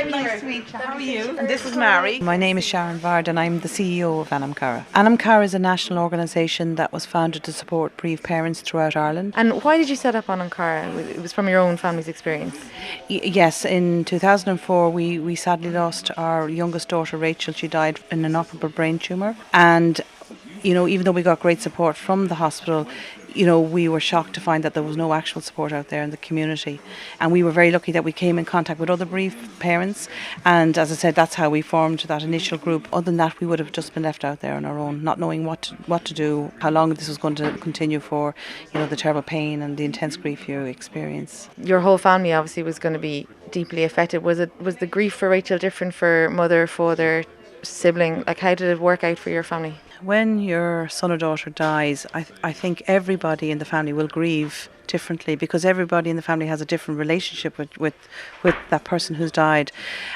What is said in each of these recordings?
Nice to meet you. How are you? This is Mary. My name is Sharon Vard and I'm the CEO of Anam Cara. Anam Cara is a national organisation that was founded to support bereaved parents throughout Ireland. And why did you set up Anam Cara? It was from your own family's experience? Yes, in 2004 we sadly lost our youngest daughter Rachel. She died in an inoperable brain tumour, and even though we got great support from the hospital, we were shocked to find that there was no actual support out there in the community. And we were very lucky that we came in contact with other bereaved parents. And as I said, that's how we formed that initial group. Other than that, we would have just been left out there on our own, not knowing what to do, how long this was going to continue for, the terrible pain and the intense grief you experience. Your whole family obviously was going to be deeply affected. Was the grief for Rachel different for mother, father, sibling? Like, how did it work out for your family? When your son or daughter dies, I think everybody in the family will grieve differently, because everybody in the family has a different relationship with that person who's died.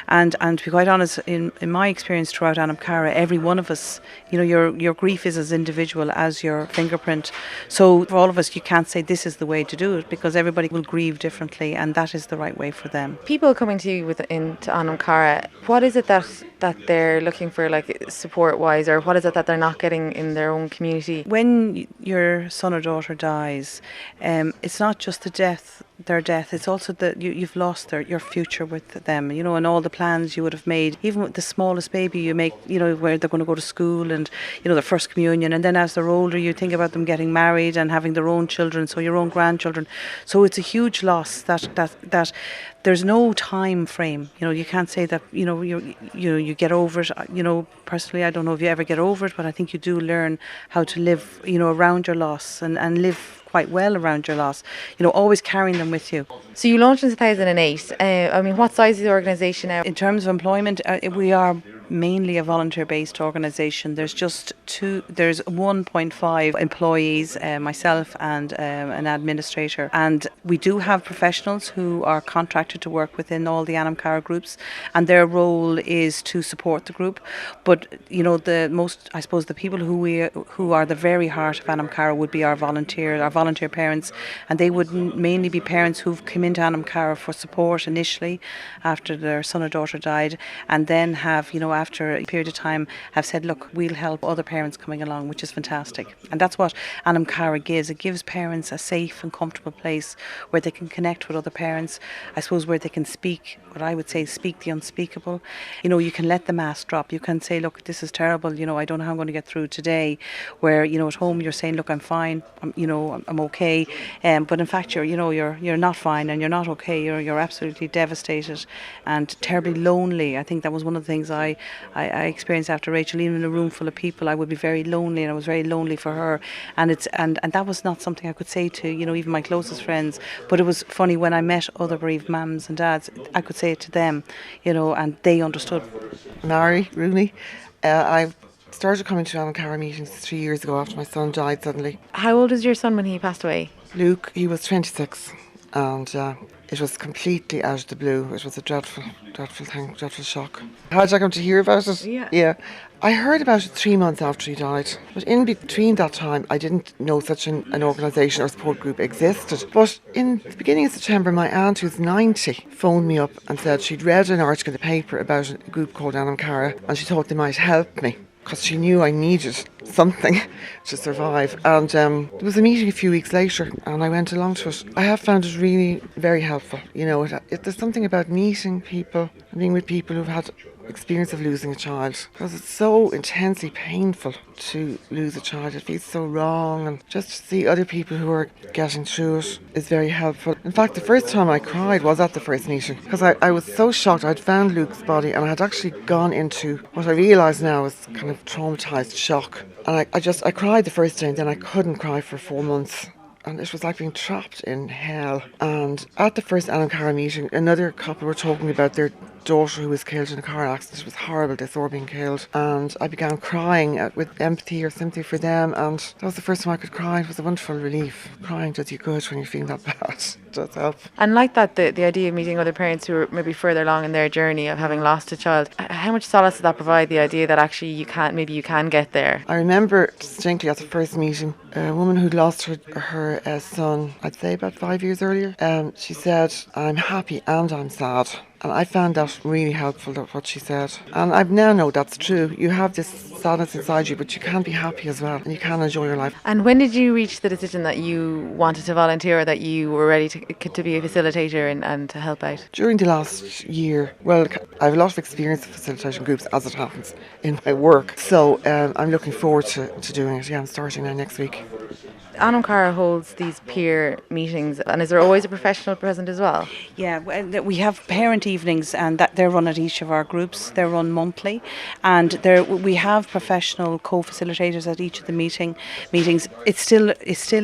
And to be quite honest, in my experience throughout Anam Cara, every one of us, your grief is as individual as your fingerprint. So for all of us, you can't say this is the way to do it, because everybody will grieve differently, and that is the right way for them. People coming to you into Anam Cara, what is it that they're looking for, like, support wise, or what is it that they're not getting in their own community? When your son or daughter dies, it's not just their death, it's also that you've lost your future with them, and all the plans you would have made, even with the smallest baby you make, where they're going to go to school and, their first communion, and then as they're older you think about them getting married and having their own children, so your own grandchildren. So it's a huge loss that there's no time frame. You can't say that you get over it. Personally, I don't know if you ever get over it, but I think you do learn how to live around your loss and live quite well around your loss, always carrying them with you. So you launched in 2008. What size is the organisation now? In terms of employment, we are mainly a volunteer-based organisation. There's 1.5 employees, myself and an administrator, and we do have professionals who are contracted to work within all the Anam Cara groups, and their role is to support the group. But the people who are the very heart of Anam Cara would be our volunteer parents, and they would mainly be parents who've come into Anam Cara for support initially after their son or daughter died, and then have after a period of time have said, look, we'll help other parents coming along, which is fantastic. And that's what Anam Cara gives. It gives parents a safe and comfortable place where they can connect with other parents, I suppose, where they can speak the unspeakable. You can let the mask drop. You can say, look, this is terrible, I don't know how I'm going to get through today. Where at home you're saying, look, I'm fine, I'm okay, but in fact you're not fine and you're not okay. You're absolutely devastated and terribly lonely. I think that was one of the things I experienced after Rachel. Even in a room full of people, I would be very lonely, and I was very lonely for her. And that was not something I could say to even my closest friends. But it was funny when I met other bereaved mums and dads, I could say it to them, and they understood. Rooney. I started coming to Anam Cara meetings 3 years ago after my son died suddenly. How old was your son when he passed away? Luke, he was 26, and it was completely out of the blue. It was a dreadful thing, dreadful shock. How did I come to hear about it? Yeah. I heard about it 3 months after he died. But in between that time, I didn't know such an organisation or support group existed. But in the beginning of September, my aunt, who's 90, phoned me up and said she'd read an article in the paper about a group called Anam Cara, and she thought they might help me, because she knew I needed something to survive. And there was a meeting a few weeks later, and I went along to it. I have found it really very helpful. There's something about meeting people and being with people who've had experience of losing a child, because it's so intensely painful to lose a child. It feels so wrong, and just to see other people who are getting through it is very helpful. In fact, the first time I cried was at the first meeting, because I was so shocked. I'd found Luke's body and I had actually gone into what I realise now is kind of traumatised shock, and I cried the first day, and then I couldn't cry for 4 months. And it was like being trapped in hell. And at the first Anam Cara meeting, another couple were talking about their daughter who was killed in a car accident. It was horrible, they saw her being killed. And I began crying with empathy or sympathy for them. And that was the first time I could cry. It was a wonderful relief. Crying does you good when you're feeling that bad. It does help. And like that, the idea of meeting other parents who are maybe further along in their journey of having lost a child, how much solace does that provide, the idea that actually you can get there? I remember distinctly at the first meeting, a woman who'd lost her son, I'd say about 5 years earlier. She said, I'm happy and I'm sad. And I found that really helpful, what she said. And I now know that's true. You have this sadness inside you, but you can be happy as well, and you can enjoy your life. And when did you reach the decision that you wanted to volunteer, or that you were ready to be a facilitator and to help out? During the last year, well, I have a lot of experience in facilitation groups, as it happens, in my work. So I'm looking forward to doing it. Yeah, I'm starting now next week. Anam Cara holds these peer meetings, and is there always a professional present as well? Yeah, we have parent evenings, and that they're run at each of our groups. They're run monthly, and we have professional co-facilitators at each of the meetings. It still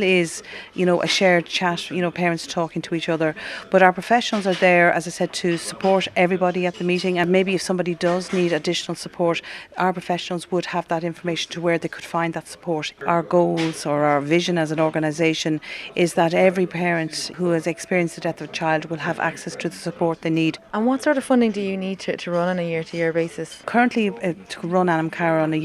is, a shared chat. Parents talking to each other, but our professionals are there, as I said, to support everybody at the meeting. And maybe if somebody does need additional support, our professionals would have that information to where they could find that support. Our goals or our vision as an organisation is that every parent who has experienced the death of a child will have access to the support they need. And what sort of funding do you need to run on a year-to-year basis? Currently, to run Anam Cara on a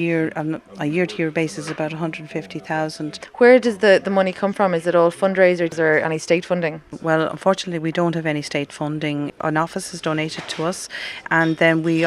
year-to-year basis is about 150,000. Where does the money come from? Is it all fundraisers or any state funding? Well, unfortunately, we don't have any state funding. An office is donated to us, and then we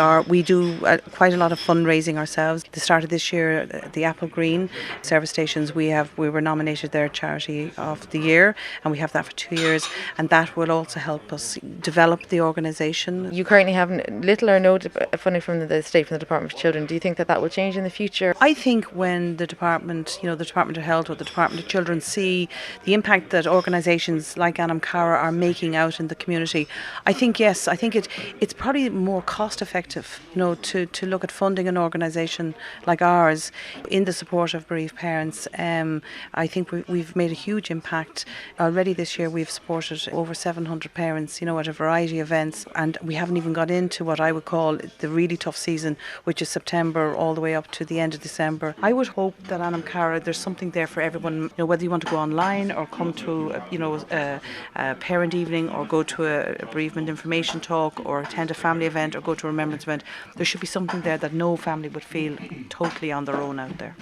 do quite a lot of fundraising ourselves. The start of this year, the Apple Green service stations, we were nominated their Charity of the Year, and we have that for 2 years, and that will also help us develop the organisation. You currently have little or no funding from the state, from the Department of Children. Do you think that will change in the future? I think when the Department of Health or the Department of Children see the impact that organisations like Anam Cara are making out in the community, I think it's probably more cost effective, to look at funding an organisation like ours in the support of bereaved parents. I think we've made a huge impact. Already this year we've supported over 700 parents, at a variety of events, and we haven't even got into what I would call the really tough season, which is September all the way up to the end of December. I would hope that Anam Cara, there's something there for everyone, whether you want to go online or come to a parent evening, or go to a bereavement information talk, or attend a family event, or go to a remembrance event. There should be something there that no family would feel totally on their own out there.